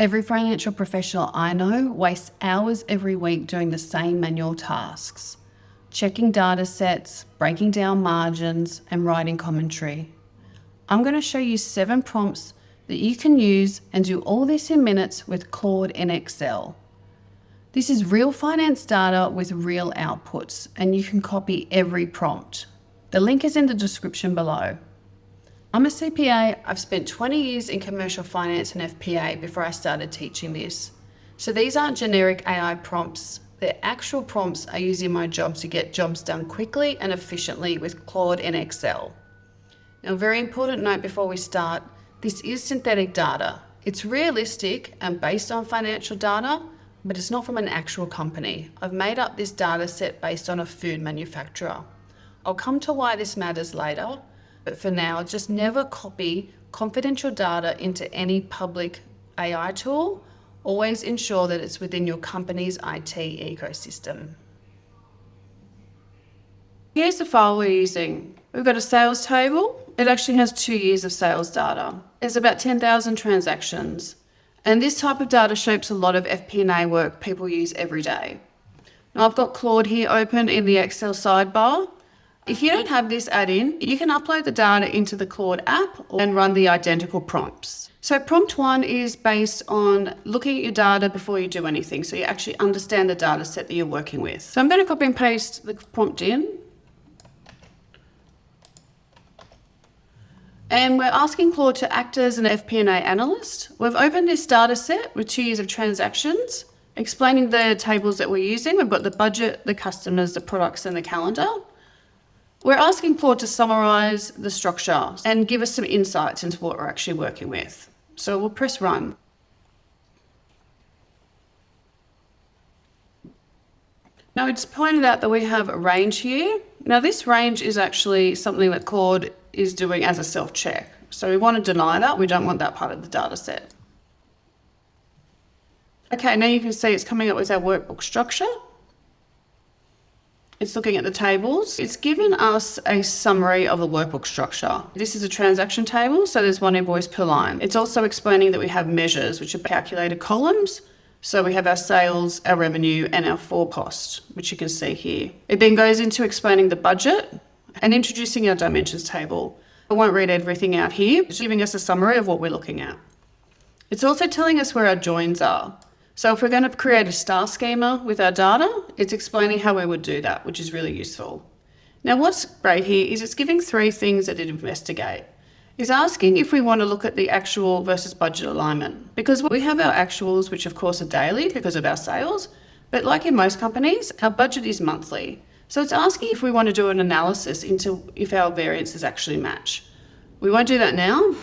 Every financial professional I know wastes hours every week doing the same manual tasks, checking data sets, breaking down margins, and writing commentary. I'm going to show you 7 prompts that you can use and do all this in minutes with Claude in Excel. This is real finance data with real outputs, and you can copy every prompt. The link is in the description below. I'm a CPA. I've spent 20 years in commercial finance and FP&A before I started teaching this. So these aren't generic AI prompts. They're actual prompts I use in my job to get jobs done quickly and efficiently with Claude in Excel. Now, a very important note before we start, this is synthetic data. It's realistic and based on financial data, but it's not from an actual company. I've made up this data set based on a food manufacturer. I'll come to why this matters later, but for now, just never copy confidential data into any public AI tool. Always ensure that it's within your company's IT ecosystem. Here's the file we're using. We've got a sales table. It actually has 2 years of sales data. There's about 10,000 transactions. And this type of data shapes a lot of FP&A work people use every day. Now I've got Claude here open in the Excel sidebar. If you don't have this add-in, you can upload the data into the Claude app and run the identical prompts. So prompt 1 is based on looking at your data before you do anything, so you actually understand the data set that you're working with. So I'm going to copy and paste the prompt in. And we're asking Claude to act as an FP&A analyst. We've opened this data set with 2 years of transactions, explaining the tables that we're using. We've got the budget, the customers, the products, and the calendar. We're asking Claude to summarise the structure and give us some insights into what we're actually working with. So we'll press run. Now it's pointed out that we have a range here. Now this range is actually something that Claude is doing as a self-check. So we want to deny that. We don't want that part of the data set. Okay, now you can see it's coming up with our workbook structure. It's looking at the tables. It's given us a summary of the workbook structure. This is a transaction table, so there's 1 invoice per line. It's also explaining that we have measures, which are calculated columns. So we have our sales, our revenue, and our forecast, which you can see here. It then goes into explaining the budget and introducing our dimensions table. I won't read everything out here. It's giving us a summary of what we're looking at. It's also telling us where our joins are. So if we're going to create a star schema with our data, it's explaining how we would do that, which is really useful. Now what's great here is it's giving 3 things that it investigate. It's asking if we want to look at the actual versus budget alignment, because we have our actuals, which of course are daily because of our sales, but like in most companies, our budget is monthly. So it's asking if we want to do an analysis into if our variances actually match. We won't do that now.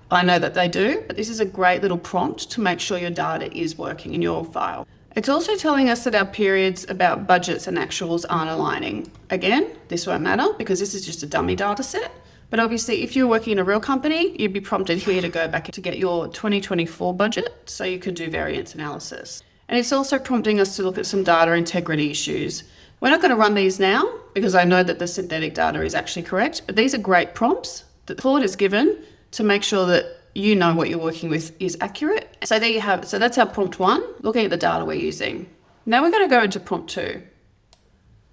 I know that they do, but this is a great little prompt to make sure your data is working in your file. It's also telling us that our periods about budgets and actuals aren't aligning. Again, this won't matter because this is just a dummy data set. But obviously, if you're working in a real company, you'd be prompted here to go back to get your 2024 budget so you can do variance analysis. And it's also prompting us to look at some data integrity issues. We're not going to run these now because I know that the synthetic data is actually correct, but these are great prompts that Claude has given to make sure that you know what you're working with is accurate. So there you have it. So that's our prompt 1, looking at the data we're using. Now we're going to go into prompt 2.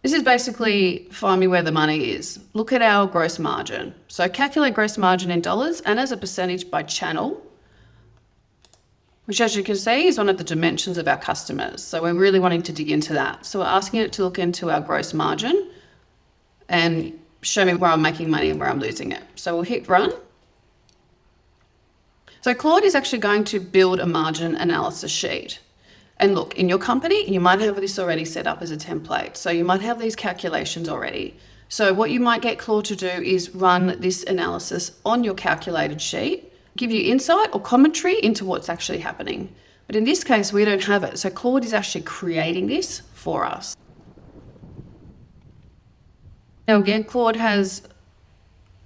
This is basically find me where the money is. Look at our gross margin. So calculate gross margin in dollars and as a percentage by channel, which as you can see is one of the dimensions of our customers. So we're really wanting to dig into that. So we're asking it to look into our gross margin and show me where I'm making money and where I'm losing it. So we'll hit run. So Claude is actually going to build a margin analysis sheet. And look, in your company, you might have this already set up as a template. So you might have these calculations already. So what you might get Claude to do is run this analysis on your calculated sheet, give you insight or commentary into what's actually happening. But in this case, we don't have it. So Claude is actually creating this for us. Now again, Claude has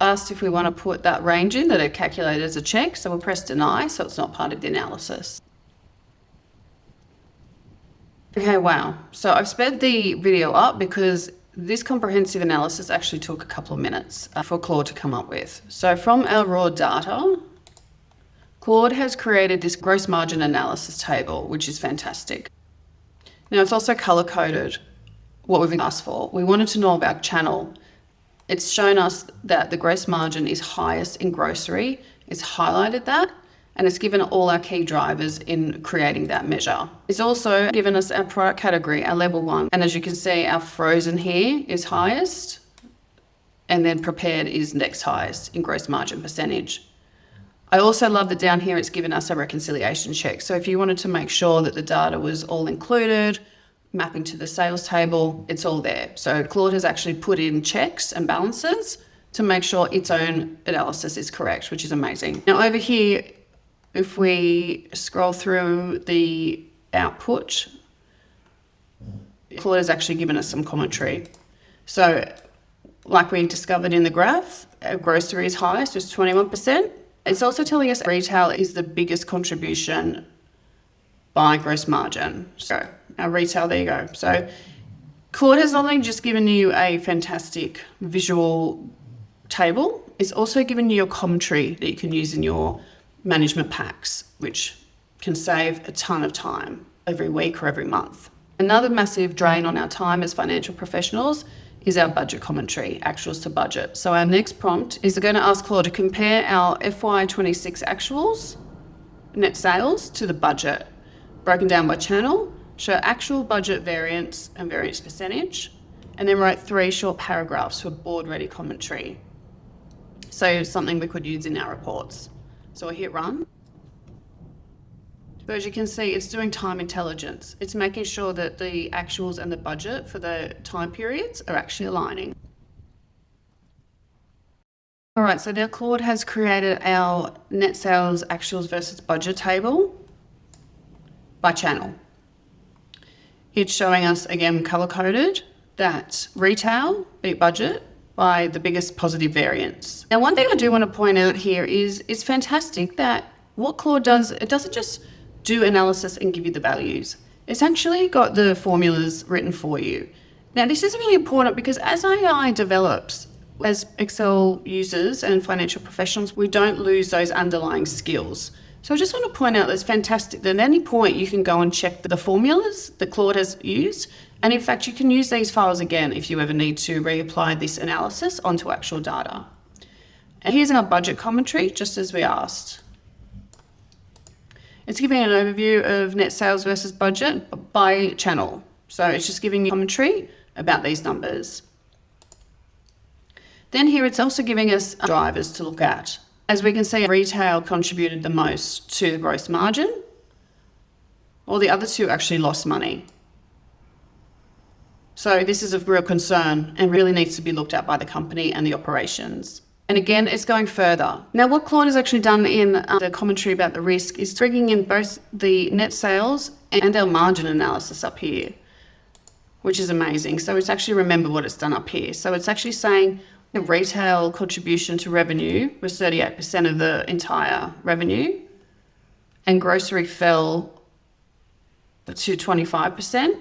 asked if we want to put that range in that are calculated as a check. So we'll press deny, so it's not part of the analysis. Okay, wow. So I've sped the video up because this comprehensive analysis actually took a couple of minutes for Claude to come up with. So from our raw data, Claude has created this gross margin analysis table, which is fantastic. Now it's also color coded what we've asked for. We wanted to know about channel. It's shown us that the gross margin is highest in grocery. It's highlighted that, and it's given all our key drivers in creating that measure. It's also given us our product category, our level 1. And as you can see, our frozen here is highest, and then prepared is next highest in gross margin percentage. I also love that down here it's given us a reconciliation check. So if you wanted to make sure that the data was all included, mapping to the sales table, it's all there. So Claude has actually put in checks and balances to make sure its own analysis is correct, which is amazing. Now over here, if we scroll through the output, Claude has actually given us some commentary. So like we discovered in the graph, our grocery is highest, just 21%. It's also telling us retail is the biggest contribution by gross margin. So our retail, there you go. So Claude has not only just given you a fantastic visual table, it's also given you your commentary that you can use in your management packs, which can save a ton of time every week or every month. Another massive drain on our time as financial professionals is our budget commentary, actuals to budget. So our next prompt is going to ask Claude to compare our FY26 actuals, net sales, to the budget, broken down by channel, show actual budget variance and variance percentage, and then write 3 short paragraphs for board-ready commentary. So something we could use in our reports. So I hit run. So as you can see, it's doing time intelligence. It's making sure that the actuals and the budget for the time periods are actually aligning. All right, so now Claude has created our net sales actuals versus budget table by channel. It's showing us, again, color-coded, that retail beat budget by the biggest positive variance. Now, one thing I do want to point out here is it's fantastic that what Claude does, it doesn't just do analysis and give you the values. It's actually got the formulas written for you. Now, this is really important because as AI develops, as Excel users and financial professionals, we don't lose those underlying skills. So I just want to point out that it's fantastic that at any point you can go and check the formulas that Claude has used. And in fact, you can use these files again if you ever need to reapply this analysis onto actual data. And here's our budget commentary, just as we asked. It's giving an overview of net sales versus budget by channel. So it's just giving you commentary about these numbers. Then here it's also giving us drivers to look at. As we can see, retail contributed the most to the gross margin, while the other two actually lost money. So this is of real concern and really needs to be looked at by the company and the operations. And again, it's going further. Now, what Claude has actually done in the commentary about the risk is bringing in both the net sales and our margin analysis up here, which is amazing. So it's actually, remember what it's done up here. So it's actually saying the retail contribution to revenue was 38% of the entire revenue, and grocery fell to 25%.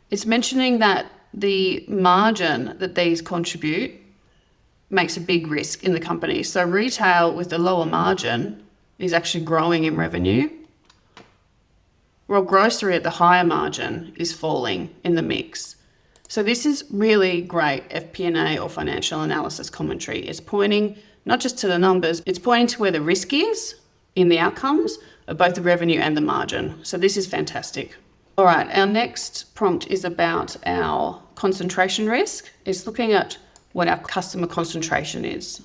It's mentioning that the margin that these contribute makes a big risk in the company. So retail with the lower margin is actually growing in revenue, while grocery at the higher margin is falling in the mix. So this is really great FP&A or financial analysis commentary. It's pointing not just to the numbers, it's pointing to where the risk is in the outcomes of both the revenue and the margin. So this is fantastic. All right, our next prompt is about our concentration risk. It's looking at what our customer concentration is.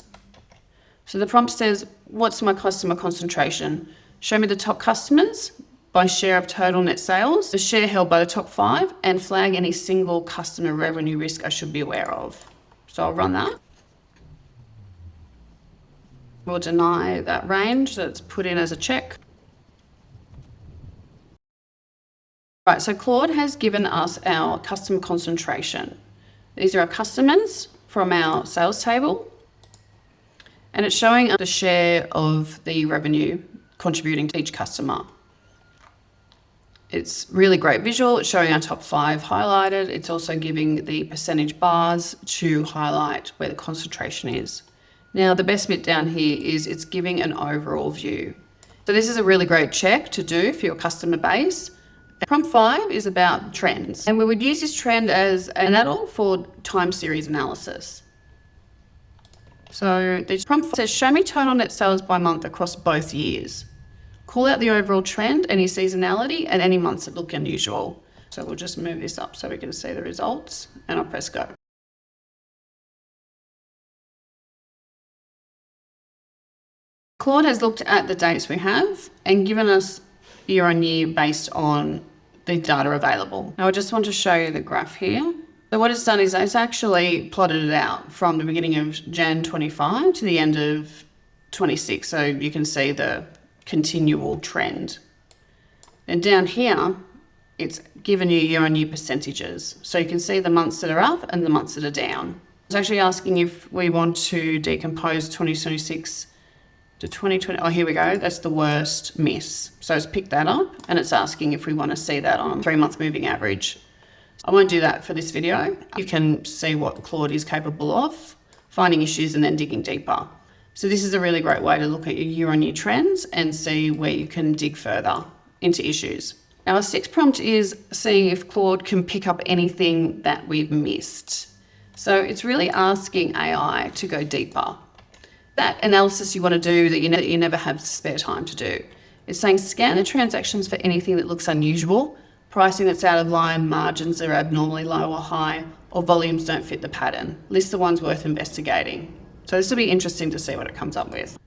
So the prompt says, what's my customer concentration? Show me the top customers by share of total net sales, the share held by the top 5, and flag any single customer revenue risk I should be aware of. So I'll run that. We'll deny that range that's put in as a check. Right, so Claude has given us our customer concentration. These are our customers from our sales table, and it's showing the share of the revenue contributing to each customer. It's really great visual. It's showing our top 5 highlighted. It's also giving the percentage bars to highlight where the concentration is. Now, the best bit down here is it's giving an overall view. So this is a really great check to do for your customer base. Prompt 5 is about trends, and we would use this trend as an add-on for time series analysis. So the prompt says, show me total net sales by month across both years. Call out the overall trend, any seasonality, and any months that look unusual. So we'll just move this up so we can see the results, and I'll press go. Claude has looked at the dates we have and given us year on year based on the data available. Now I just want to show you the graph here. So what it's done is it's actually plotted it out from the beginning of Jan 25 to the end of 26. So you can see the continual trend. And down here, it's given you year on year percentages. So you can see the months that are up and the months that are down. It's actually asking if we want to decompose 2026 to 2020. Oh, here we go. That's the worst miss. So it's picked that up and it's asking if we want to see that on 3-month moving average. I won't do that for this video. You can see what Claude is capable of, finding issues and then digging deeper. So this is a really great way to look at your year-on-year trends and see where you can dig further into issues. Now, our 6th prompt is seeing if Claude can pick up anything that we've missed. So it's really asking AI to go deeper. That analysis you want to do that you never have spare time to do. It's saying scan the transactions for anything that looks unusual, pricing that's out of line, margins that are abnormally low or high, or volumes don't fit the pattern. List the ones worth investigating. So this will be interesting to see what it comes up with.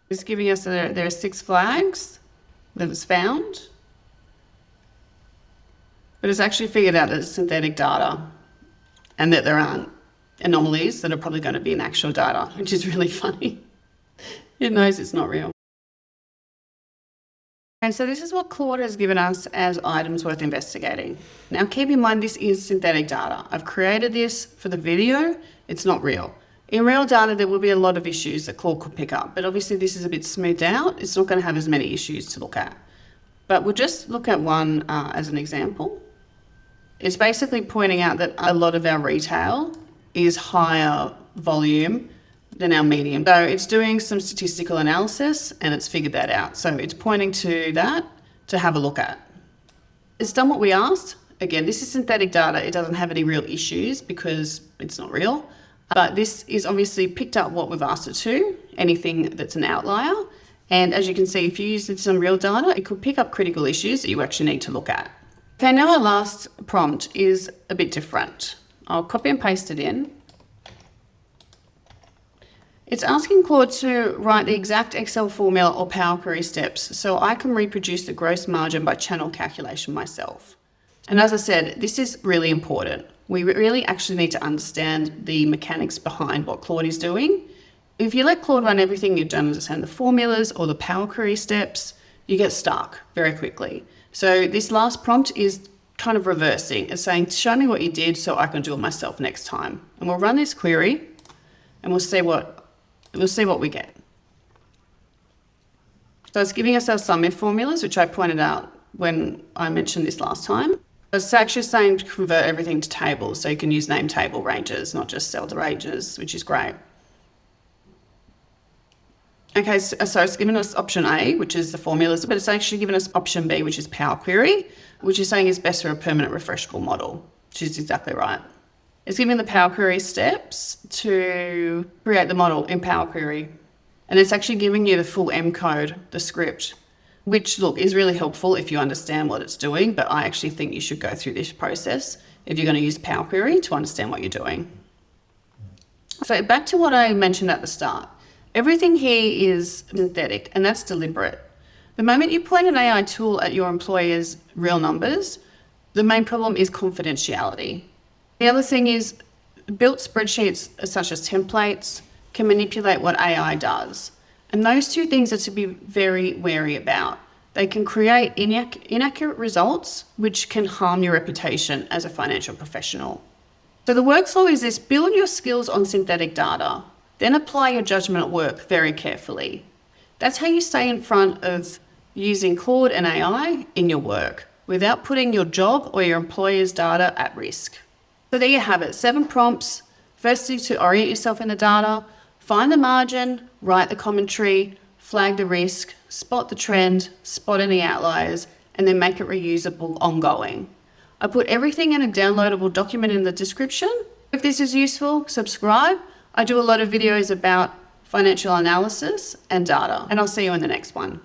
It's giving us there are 6 flags that it's found, but it's actually figured out that it's synthetic data and that there aren't anomalies that are probably going to be in actual data, which is really funny. It knows it's not real. And so this is what Claude has given us as items worth investigating. Now keep in mind this is synthetic data. I've created this for the video, it's not real. In real data there will be a lot of issues that Claude could pick up, but obviously this is a bit smoothed out, it's not going to have as many issues to look at. But we'll just look at one as an example. It's basically pointing out that a lot of our retail is higher volume than our medium. So it's doing some statistical analysis and it's figured that out. So it's pointing to that to have a look at. It's done what we asked. Again, this is synthetic data. It doesn't have any real issues because it's not real. But this is obviously picked up what we've asked it to, anything that's an outlier. And as you can see, if you use some real data, it could pick up critical issues that you actually need to look at. Okay, now our last prompt is a bit different. I'll copy and paste it in. It's asking Claude to write the exact Excel formula or Power Query steps so I can reproduce the gross margin by channel calculation myself. And as I said, this is really important. We really actually need to understand the mechanics behind what Claude is doing. If you let Claude run everything, you don't understand the formulas or the Power Query steps, you get stuck very quickly. So this last prompt is kind of reversing. It's saying, show me what you did so I can do it myself next time. And we'll run this query and we'll see what we get. So it's giving us our sum if formulas, which I pointed out when I mentioned this last time. It's actually saying to convert everything to tables, so you can use name table ranges, not just cell ranges, which is great. Okay, so it's given us option A, which is the formulas, but it's actually given us option B, which is Power Query, which is saying is best for a permanent refreshable model, which is exactly right. It's giving the Power Query steps to create the model in Power Query. And it's actually giving you the full M code, the script, which, look, is really helpful if you understand what it's doing, but I actually think you should go through this process if you're going to use Power Query to understand what you're doing. So back to what I mentioned at the start. Everything here is synthetic, and that's deliberate. The moment you point an AI tool at your employer's real numbers, the main problem is confidentiality. The other thing is built spreadsheets such as templates can manipulate what AI does. And those two things are to be very wary about. They can create inaccurate results, which can harm your reputation as a financial professional. So the workflow is this: build your skills on synthetic data, then apply your judgment at work very carefully. That's how you stay in front of using Claude and AI in your work without putting your job or your employer's data at risk. So there you have it, 7 prompts. Firstly, to orient yourself in the data, find the margin, write the commentary, flag the risk, spot the trend, spot any outliers, and then make it reusable ongoing. I put everything in a downloadable document in the description. If this is useful, subscribe. I do a lot of videos about financial analysis and data, and I'll see you in the next one.